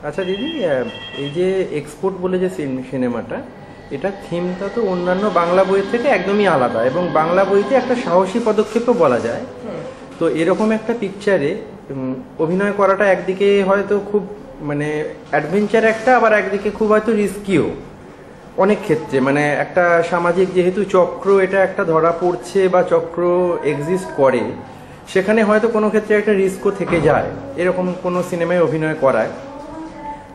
আচ্ছা দিদি, এই যে এক্সপোর্ট বলে যে সিনেমাটা, এটা থিমটা তো অন্যান্য বাংলা বইয়ের থেকে একদমই আলাদা, এবং বাংলা বইতে একটা সাহসী পদক্ষেপও বলা যায়। তো এরকম একটা পিকচারে অভিনয় করাটা একদিকে হয়তো খুব মানে অ্যাডভেঞ্চার একটা, আবার একদিকে খুব হয়তো রিস্কিও অনেক ক্ষেত্রে। মানে একটা সামাজিক যেহেতু চক্র এটা একটা ধরা পড়ছে বা চক্র এক্সিস্ট করে, সেখানে হয়তো কোনো ক্ষেত্রে একটা রিস্কও থেকে যায় এরকম কোনো সিনেমায় অভিনয় করায়।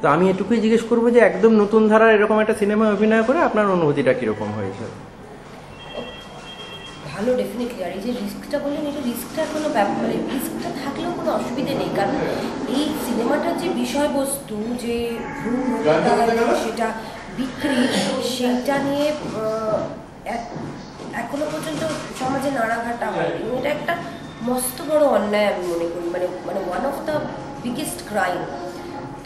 তো আমি এটুকুই জিজ্ঞেস করবো যে একদম নতুন ধারার এরকম একটা সিনেমায় অভিনয় করে আপনার অনুভূতিটা কিরকম হয়েছে? ভালো, ডেফিনেটলি। আর এই যে রিস্কটা বললেন, এটা রিস্কটা কোনো ব্যাপার, মানে রিস্কটা থাকলেও কোনো অসুবিধে নেই, কারণ এই সিনেমাটার যে বিষয়বস্তু, যে সেটা বিক্রি, সেটা নিয়ে এখনো পর্যন্ত সমাজে নাড়াঘাটা হয়নি। এটা একটা মস্ত বড় অন্যায় আমি মনে করি, মানে one of the biggest crime.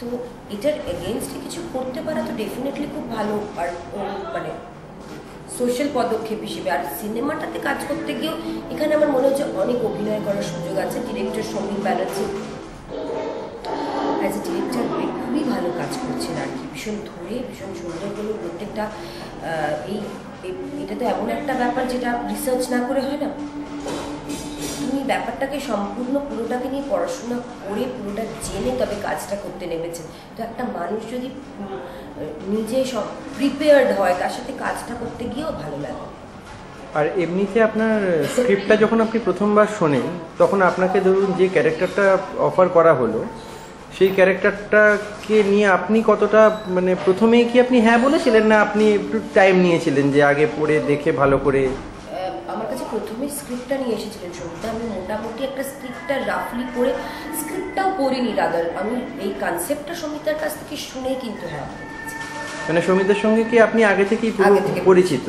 তো এটার এগেনস্টে কিছু করতে পারা তো ডেফিনেটলি খুব ভালো, আর মানে সোশ্যাল পদক্ষেপ হিসেবে। আর সিনেমাটাতে কাজ করতে গিয়েও এখানে আমার মনে হচ্ছে অনেক অভিনয় করার সুযোগ আছে। Director Samir Banerjee as a director খুবই ভালো কাজ করছেন আর কি, ভীষণ ধরে, ভীষণ সুন্দর করে প্রত্যেকটা। এটা তো এমন একটা ব্যাপার যেটা রিসার্চ না করে হয় না। তুমি ব্যাপারটাকে সম্পূর্ণ পুরোটাকে নিয়ে পড়াশোনা করে পুরোটা জেনে তবে কাজটা করতে নেমেছেন। তো একটা মানুষ যদি নিজে সব প্রিপেয়ার্ড হয়, তার সাথে কাজটা করতে গিয়েও ভালো লাগে। আর এমনিতে আপনার স্ক্রিপ্টটা যখন আপনি প্রথমবার শোনেন, তখন আপনাকে ধরুন যে ক্যারেক্টারটা অফার করা হলো, সেই ক্যারেক্টারটাকে নিয়ে আপনি কতটা মানে প্রথমেই কি আপনি হ্যাঁ বলেছিলেন, না আপনি একটু টাইম নিয়েছিলেন যে আগে পড়ে দেখে ভালো করে? আমার কাছে প্রথমে স্ক্রিপ্টটা নিয়ে এসেছিলেন সমিতা। আমি মোটামুটি একটা স্ক্রিপ্টটা রাফলি করে, স্ক্রিপ্টটাও পড়িনি রাদার, আমি এই কনসেপ্টটা সমিতার কাছ থেকে শুনেই কিন্তু হ্যাঁ। মানে সমিতার সঙ্গে কি আপনি আগে থেকেই পরিচিত?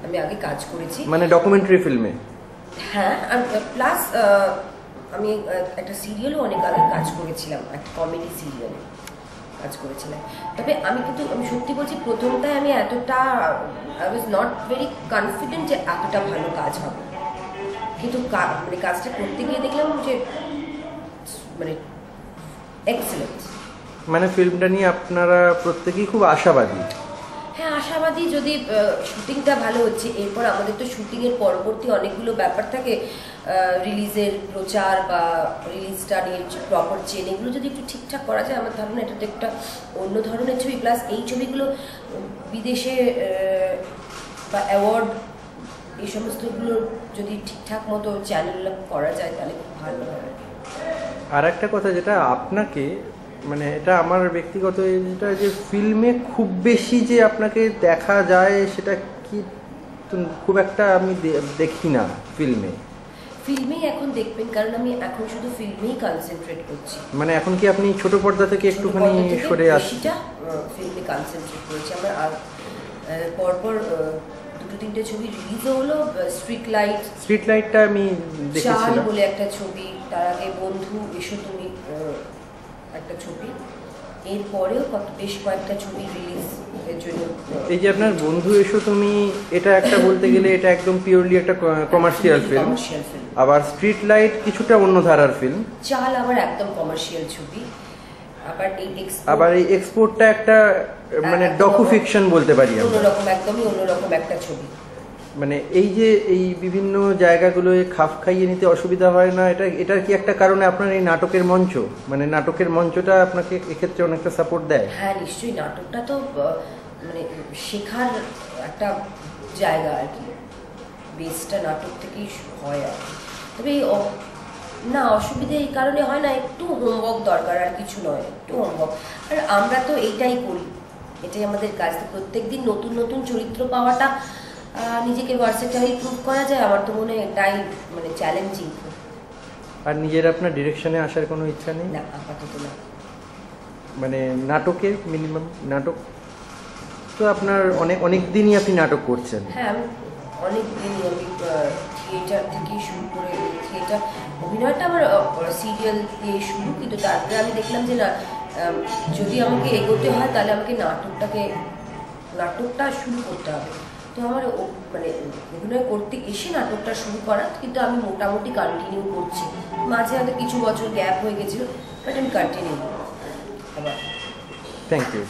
আমি আগে কাজ করেছি, মানে ডকুমেন্টারি ফিল্মে। হ্যাঁ, আর প্লাস আমি একটা সিরিয়ালও অনেক আগে কাজ করেছিলাম, একটা কমেডি সিরিয়ালে কাজ করেছিলাম। তবে আমি সত্যি বলছি, প্রথমটায় আমি এতটা I was not very confident যে এতটা ভালো কাজ হবে, কিন্তু মানে কাজটা করতে গিয়ে দেখলাম যে মানে এক্সেলেন্ট। মানে ফিল্মটা নিয়ে আপনারা প্রত্যেকেই খুব আশাবাদী? হ্যাঁ, আশাবাদী। যদি শুটিংটা ভালো হচ্ছে, এরপর আমাদের তো শুটিংয়ের পরবর্তী অনেকগুলো ব্যাপার থাকে, রিলিজের প্রচার বা রিলিজটা নিয়ে প্রপার চেন, এগুলো যদি একটু ঠিকঠাক করা যায়, আমার ধারণা এটা তো একটা অন্য ধরনের ছবি। প্লাস এই ছবিগুলো বিদেশে বা অ্যাওয়ার্ড এই সমস্তগুলো যদি ঠিকঠাক মতো চ্যানেল করা যায় তাহলে খুব ভালো হয়। আর একটা কথা যেটা আপনাকে, মানে এটা আমার ব্যক্তিগত, যেটা যে ফিল্মে খুব বেশি যে আপনাকে দেখা যায় সেটা কি খুব একটা আমি দেখি না ফিল্মেই এখন দেখবেন, কারণ আমি এখন শুধু ফিল্মেই কনসেন্ট্রেট করছি। মানে এখন কি আপনি ছোট পর্দা থেকে একটুখানি সরে আসছেন? ফিল্মে কনসেন্ট্রেট করেছি। আমার পরপর দুটো তিনটে ছবি রিলিজও হলো। স্ট্রিট লাইটটা আমি দেখেছিলাম, চাল বলে একটা ছবি, তার আগে বন্ধু এসো তুমি একটা ছবি, এরপরেও বেশ কয়েকটা ছবি রিলিজ এর জন্য। এই যে আপনার বন্ধু এসো তুমি, এটা একটা বলতে গেলে এটা একদম পিওরলি একটা কমার্শিয়াল ফিল্ম, আবার স্ট্রিট লাইট কিছুটা অন্য ধারার ফিল্ম, চাল আবার একদম কমার্শিয়াল ছবি, আবার এই এক্সপোর্টটা একটা মানে ডকু ফিকশন বলতে পারি আমরা, অন্যরকম, একদমই অন্যরকম একটা ছবি। মানে এই যে এই বিভিন্ন জায়গাগুলোয় খাপ খাইয়ে নিতে অসুবিধা হয় না? এটার কি একটা কারণে আপনার এই নাটকের মঞ্চ, মানে নাটকের মঞ্চটা আপনাকে এক্ষেত্রে অনেকটা সাপোর্ট দেয়? হ্যাঁ, নিশ্চয়ই। নাটকটা তো মানে শেখার একটা জায়গা আর কি, বেসটা নাটক থেকেই হয় আর কি। তবে না, অসুবিধা এই কারণে হয় না, একটু হোমওয়ার্ক দরকার, আর কিছু নয়, একটু হোমওয়ার্ক। আর আমরা তো এইটাই করি, এটাই আমাদের কাজ। প্রত্যেকদিন নতুন নতুন চরিত্র পাওয়াটা, নিজেকে ভার্সেটাইল প্রুভ করা যায়, আমার তো মনে হয় এটাই মানে চ্যালেঞ্জিং। আর নিজের আপনার ডিরেকশনে আসার কোনো ইচ্ছা নেই? না, আপাতত না। মানে নাটকে মিনিমাম নাটক তো আপনার অনেক দিনই আপনি নাটক করছেন? হ্যাঁ, আমি অনেক দিনই, আমি থিয়েটার থেকেই শুরু করে, থিয়েটার অভিনয়টা আমার সিরিয়াল দিয়ে শুরু, কিন্তু তারপরে আমি দেখলাম যে না, যদি আমাকে এগোতে হয় তাহলে আমাকে নাটকটা শুরু করতে হবে। তো আমার মানে অভিনয় করতে এসে নাটকটা শুরু করা, কিন্তু আমি মোটামুটি কন্টিনিউ করছি। মাঝে হয়তো কিছু বছর গ্যাপ হয়ে গেছিল, বাট আমি কন্টিনিউ। আবার থ্যাংক ইউ।